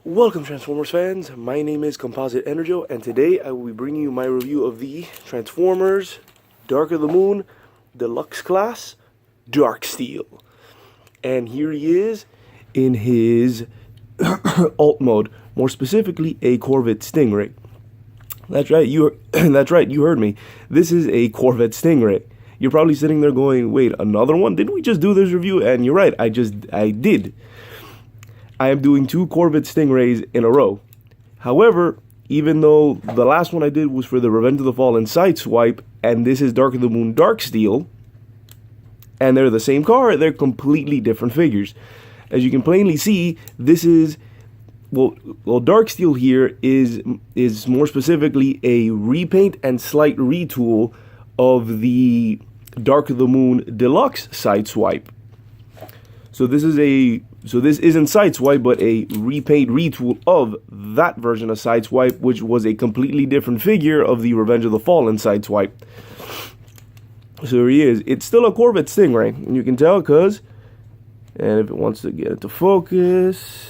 Welcome Transformers fans, my name is Composite EnerJoe, and today I will be bringing you my review of the Transformers Dark of the Moon Deluxe class Darksteel. And here he is in his alt mode, more specifically a Corvette Stingray. That's right, you heard me. This is a Corvette Stingray. You're probably sitting there going, wait, another one? Didn't we just do this review? And you're right, I did. I am doing two Corvette Stingrays in a row. However, even though the last one I did was for the Revenge of the Fallen Sideswipe, and this is Dark of the Moon Darksteel, and they're the same car, they're completely different figures. As you can plainly see, this is, well Darksteel here is more specifically a repaint and slight retool of the Dark of the Moon Deluxe Sideswipe. So this isn't Sideswipe, but a repaint retool of that version of Sideswipe, which was a completely different figure of the Revenge of the Fallen Sideswipe. So here he is. It's still a Corvette Stingray, and you can tell because, and if it wants to get it to focus,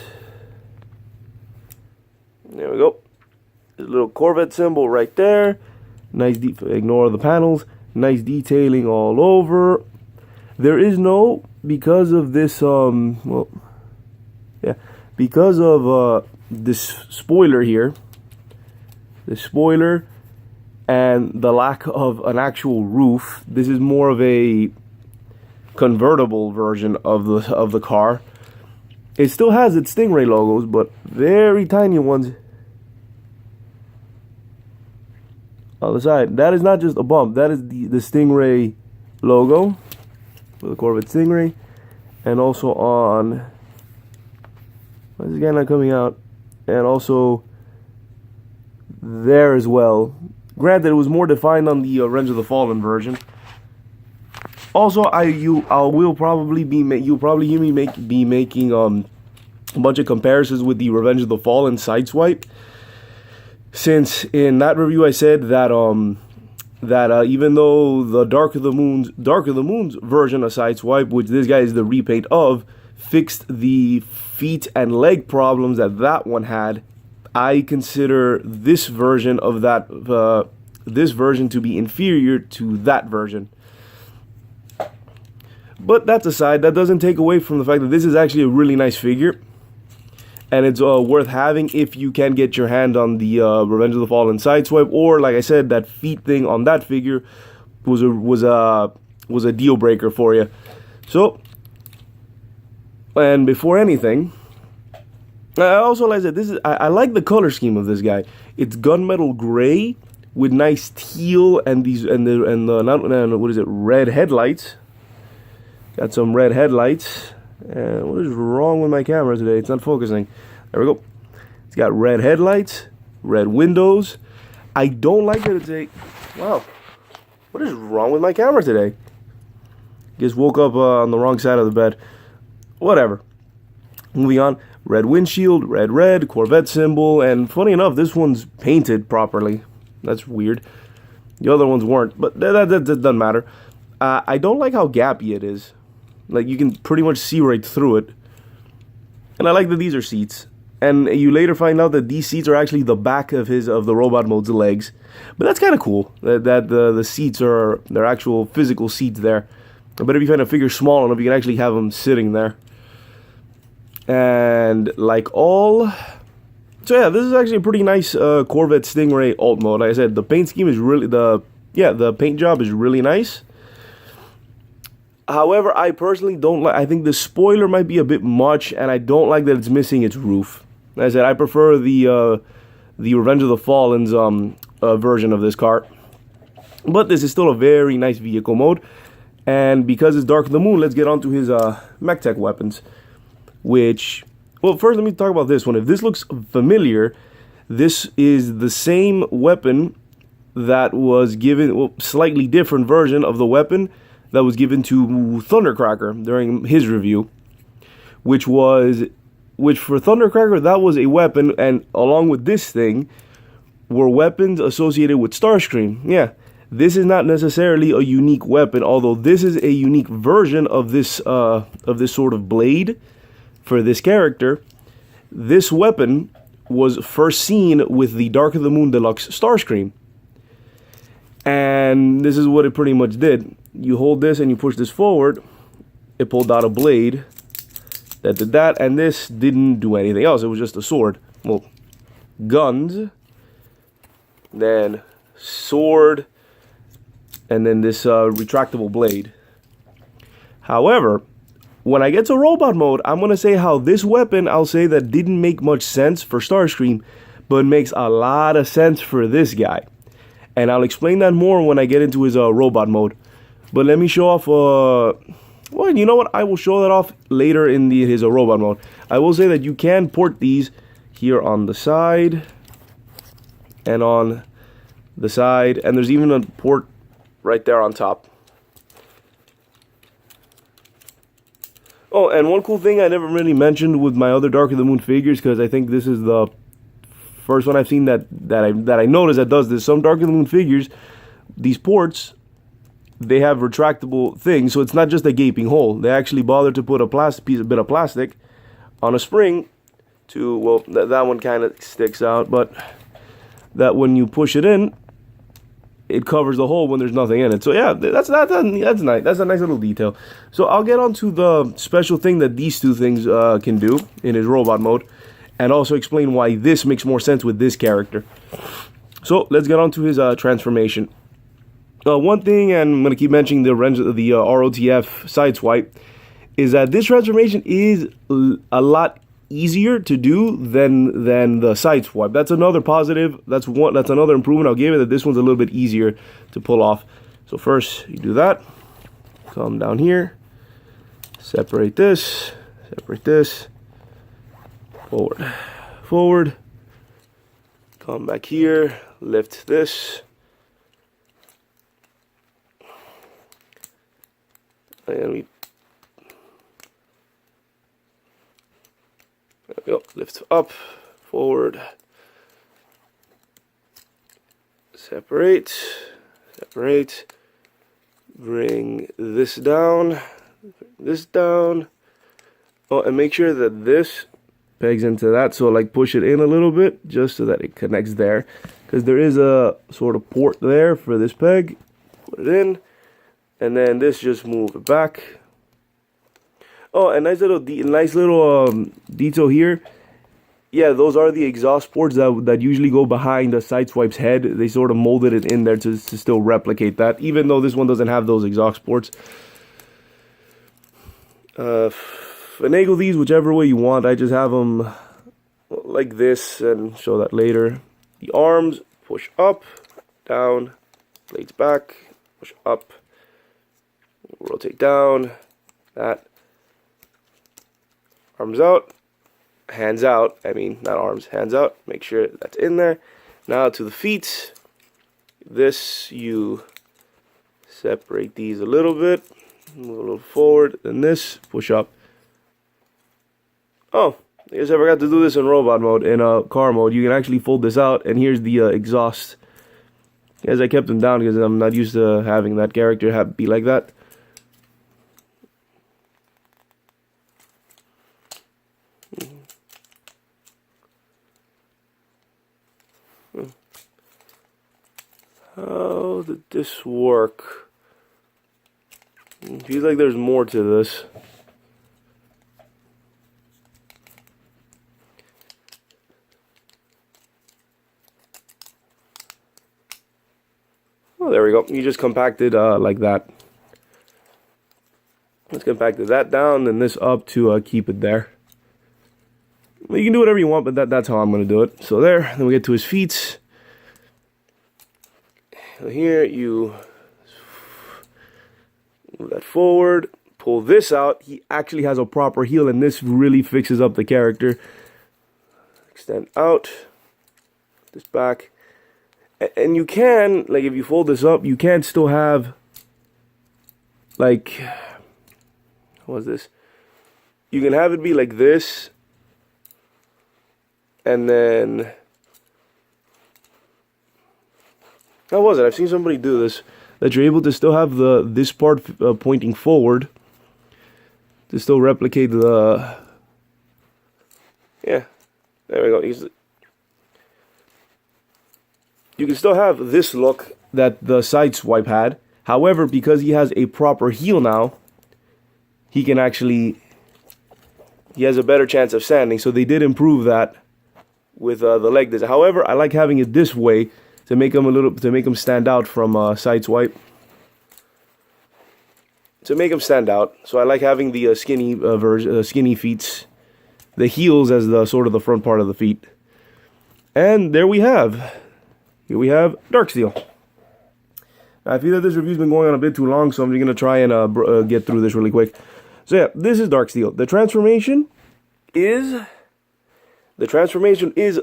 there we go. There's a little Corvette symbol right there. Nice, ignore the panels. Nice detailing all over. There is no, because of this, because of this spoiler here, the spoiler and the lack of an actual roof, this is more of a convertible version of the car. It still has its Stingray logos, but very tiny ones on the side. That is not just a bump, that is the Stingray logo for the Corvette Stingray. And also on, why is this guy not coming out? And also there as well. Granted, it was more defined on the Revenge of the Fallen version. Also, you'll probably hear me be making a bunch of comparisons with the Revenge of the Fallen Sideswipe, since in that review I said that even though the Dark of the Moon's version of Sideswipe, which this guy is the repaint of, fixed the feet and leg problems that one had, I consider this version of this version to be inferior to that version. But that's aside, that doesn't take away from the fact that this is actually a really nice figure, and it's worth having if you can get your hand on the Revenge of the Fallen Sideswipe, or like I said, that feet thing on that figure was a deal breaker for you. So, and before anything, I also like that I like the color scheme of this guy. It's gunmetal gray with nice teal and red headlights. Got some red headlights. And what is wrong with my camera today? It's not focusing. There we go. It's got red headlights, red windows. I don't like that it's a... Wow. What is wrong with my camera today? Just woke up on the wrong side of the bed. Whatever. Moving on. Red windshield, red, Corvette symbol. And funny enough, this one's painted properly. That's weird. The other ones weren't. But that doesn't matter. I don't like how gappy it is. Like, you can pretty much see right through it. And I like that these are seats. And you later find out that these seats are actually the back of the robot mode's legs. But that's kind of cool. That the seats are their actual physical seats there. But if you find a figure small enough, you can actually have them sitting there. And like all... So yeah, this is actually a pretty nice Corvette Stingray alt mode. Like I said, the paint scheme is really... the paint job is really nice. However, I personally don't like... I think the spoiler might be a bit much, and I don't like that it's missing its roof. Like I said, I prefer the Revenge of the Fallen's version of this car. But this is still a very nice vehicle mode. And because it's Dark of the Moon, let's get on to his mech tech weapons. Which... Well, first let me talk about this one. If this looks familiar, this is the same weapon that was given... Well, slightly different version of the weapon that was given to Thundercracker during his review, which for Thundercracker, that was a weapon, and along with this thing were weapons associated with Starscream. Yeah, this is not necessarily a unique weapon, although this is a unique version of this sort of blade for this character. this weapon was first seen with the Dark of the Moon Deluxe Starscream. And this is what it pretty much did. You hold this and you push this forward, it pulled out a blade that did that, and this didn't do anything else. It was just a sword. Well, guns, then sword, and then this retractable blade. However, when I get to robot mode, I'm going to say how this weapon, I'll say that didn't make much sense for Starscream, but makes a lot of sense for this guy. And I'll explain that more when I get into his robot mode. But let me show off, well, you know what? I will show that off later in his robot mode. I will say that you can port these here on the side and on the side. And there's even a port right there on top. Oh, and one cool thing I never really mentioned with my other Dark of the Moon figures, because I think this is the first one I've seen that I noticed that does this. Some Dark of the Moon figures, these ports, they have retractable things, so it's not just a gaping hole. They actually bother to put a bit of plastic on a spring to, well, that one kind of sticks out, but that when you push it in, it covers the hole when there's nothing in it. So yeah, that's nice. That's a nice little detail. So I'll get on to the special thing that these two things can do in his robot mode, and also explain why this makes more sense with this character. So let's get on to his transformation. One thing, and I'm going to keep mentioning the ROTF sideswipe, is that this transformation is a lot easier to do than the sideswipe. That's another positive. That's another improvement I'll give it, that this one's a little bit easier to pull off. So first you do that, come down here, separate this, forward, come back here, lift this, and we there we go. Lift up, forward, separate, bring this down, oh, and make sure that this pegs into that, so like push it in a little bit, just so that it connects there, because there is a sort of port there for this peg. Put it in, and then this, just move it back. Oh, a nice little detail here. Yeah, those are the exhaust ports that usually go behind the sideswipe's head. They sort of molded it in there to still replicate that, even though this one doesn't have those exhaust ports. Finagle these whichever way you want. I just have them like this, and show that later. The arms, push up, down, blades back, push up, rotate down, that. Arms out, hands out, I mean, not arms, hands out, make sure that's in there. Now to the feet, this, you separate these a little bit, move a little forward, then this, push up. Oh, I guess I forgot to do this in robot mode. In car mode, you can actually fold this out, and here's the exhaust. As I kept them down because I'm not used to having that character be like that. How did this work? Feels like there's more to this. Oh, there we go. You just compacted like that. Let's compact that down and this up to keep it there. Well, you can do whatever you want, but that's how I'm going to do it. So there, then we get to his feet. Here, you move that forward, pull this out. He actually has a proper heel, and this really fixes up the character. Extend out, this back. And you can, like, if you fold this up, you can still have, like, what's this? You can have it be like this, and then, how was it? I've seen somebody do this, that you're able to still have this part pointing forward, to still replicate the, yeah, There we go. You can still have this look that the Sideswipe had. However, because he has a proper heel now, he can actually, he has a better chance of standing. So they did improve that with the leg design. However, I like having it this way to make him stand out from Sideswipe. To make him stand out, so I like having the skinny version, skinny feet, the heels as the sort of the front part of the feet. And there we have. Here we have Darksteel. I feel that this review's been going on a bit too long, so I'm just going to try and get through this really quick. So yeah, this is Darksteel. The transformation is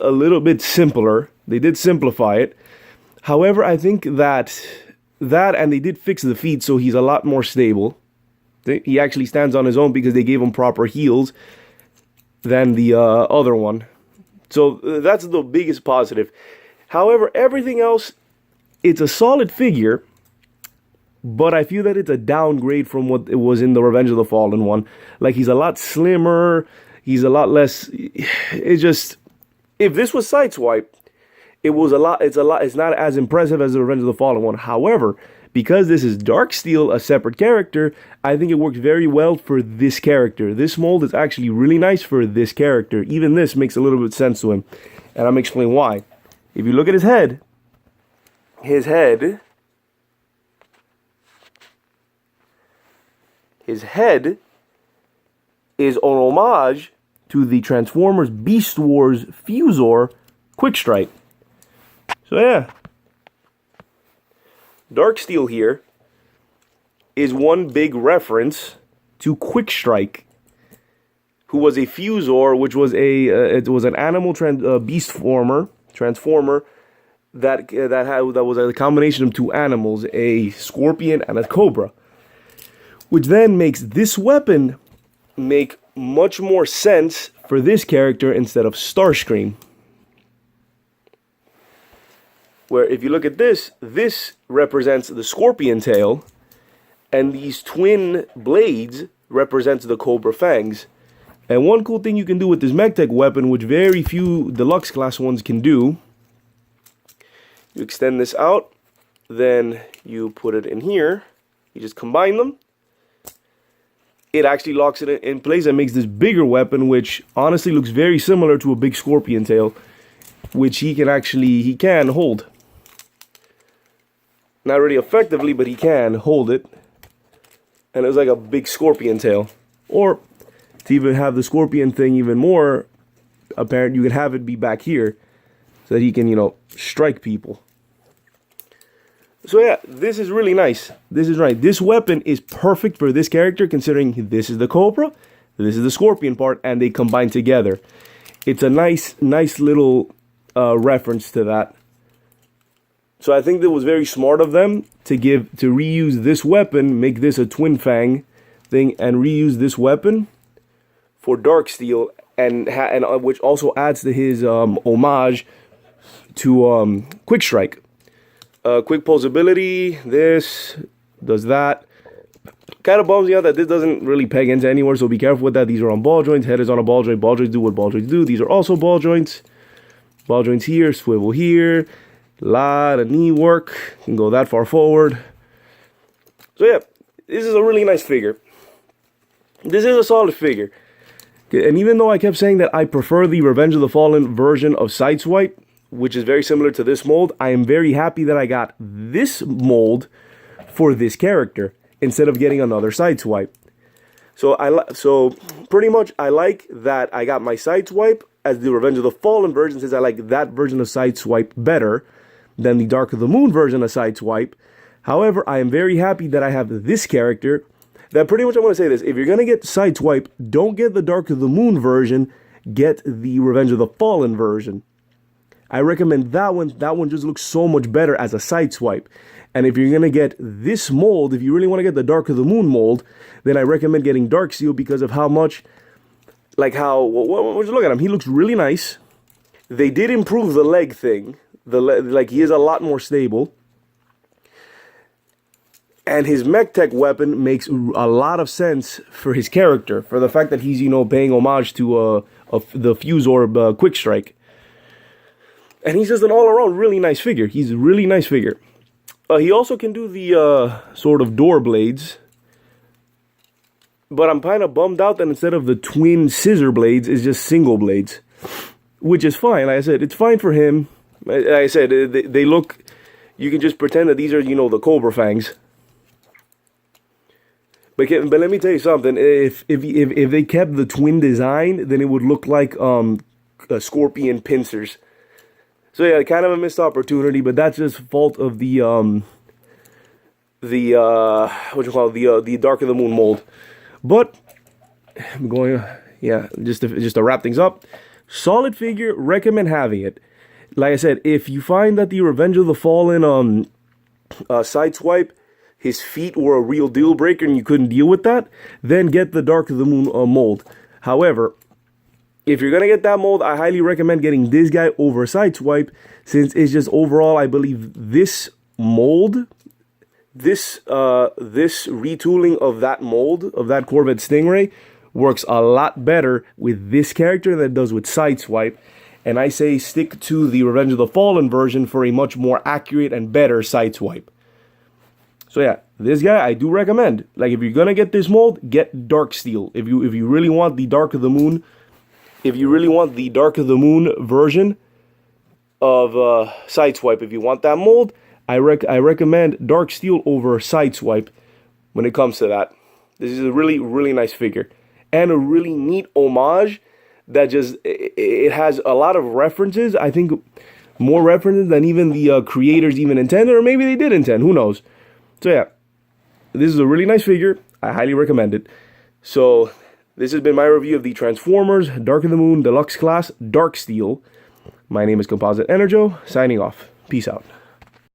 a little bit simpler. They did simplify it. However, I think that and they did fix the feet, so he's a lot more stable. He actually stands on his own because they gave him proper heels than the other one. So that's the biggest positive. However, everything else, it's a solid figure, but I feel that it's a downgrade from what it was in the Revenge of the Fallen one. Like, he's a lot slimmer, he's a lot less, it's just, if this was Sideswipe, it's not as impressive as the Revenge of the Fallen one. However, because this is Darksteel, a separate character, I think it works very well for this character. This mold is actually really nice for this character. Even this makes a little bit of sense to him, and I'm going to explain why. If you look at his head is an homage to the Transformers Beast Wars Fuzor Quick Strike. So yeah, Darksteel here is one big reference to Quick Strike, who was a Fuzor, which was it was an animal transformer that was a combination of two animals, a scorpion and a cobra, which then makes this weapon make much more sense for this character instead of Starscream. Where if you look at this represents the scorpion tail, and these twin blades represents the cobra fangs. And one cool thing you can do with this MechTech weapon, which very few Deluxe class ones can do, you extend this out, then you put it in here, you just combine them, it actually locks it in place and makes this bigger weapon, which honestly looks very similar to a big scorpion tail, which he can hold. Not really effectively, but he can hold it. And it was like a big scorpion tail. Or, to even have the scorpion thing even more apparent, you can have it be back here, so that he can, strike people. So yeah, this is really nice. This is right. This weapon is perfect for this character, considering this is the Cobra, this is the scorpion part, and they combine together. It's a nice little reference to that. So I think that was very smart of them to reuse this weapon, make this a twin fang thing, and reuse this weapon for Darksteel, and which also adds to his homage to Quick Strike. Quick pulse ability, this does that. Kind of bums me out that this doesn't really peg into anywhere, so be careful with that. These are on ball joints, head is on a ball joint, ball joints do what ball joints do. These are also ball joints. Ball joints here, swivel here. Lot of knee work, can go that far forward. So yeah, this is a really nice figure. This is a solid figure. And even though I kept saying that I prefer the Revenge of the Fallen version of Sideswipe, which is very similar to this mold, I am very happy that I got this mold for this character instead of getting another Sideswipe. So pretty much I like that I got my Sideswipe as the Revenge of the Fallen version, since I like that version of Sideswipe better than the Dark of the Moon version of Sideswipe. However, I am very happy that I have this character. That pretty much, I'm going to say this. If you're going to get Sideswipe, don't get the Dark of the Moon version. Get the Revenge of the Fallen version. I recommend that one. That one just looks so much better as a Sideswipe. And if you're going to get this mold, if you really want to get the Dark of the Moon mold, then I recommend getting Darksteel because of how much, look at him. He looks really nice. They did improve the leg thing. He is a lot more stable. And his MechTech weapon makes a lot of sense for his character, for the fact that he's, paying homage to of the fuzor quick strike. And he's just an all-around really nice figure. He's a really nice figure. He also can do the sort of door blades. But I'm kind of bummed out that instead of the twin scissor blades, it's just single blades. Which is fine. Like I said, it's fine for him. Like I said, they look... You can just pretend that these are, you know, the Cobra fangs. But let me tell you something. If they kept the twin design, then it would look like scorpion pincers. So yeah, kind of a missed opportunity, but that's just fault of the Dark of the Moon mold. But I'm going, yeah, just to wrap things up. Solid figure, recommend having it. Like I said, if you find that the Revenge of the Fallen sideswipe, his feet were a real deal breaker and you couldn't deal with that, then get the Dark of the Moon mold. However, if you're going to get that mold, I highly recommend getting this guy over sideswipe, since it's just overall, I believe this mold, this retooling of that mold, of that Corvette Stingray, works a lot better with this character than it does with sideswipe. And I say stick to the Revenge of the Fallen version for a much more accurate and better sideswipe. So yeah, this guy I do recommend. Like, if you're gonna get this mold, get Darksteel. If you really want the Dark of the Moon, if you really want the Dark of the Moon version of sideswipe, if you want that mold, I recommend Darksteel over sideswipe when it comes to that. This is a really, really nice figure. And a really neat homage that just, it has a lot of references. I think more references than even the creators even intended, or maybe they did intend, who knows. So yeah, this is a really nice figure. I highly recommend it. So this has been my review of the Transformers Dark of the Moon Deluxe Class Darksteel. My name is Composite EnerJoe, signing off. Peace out.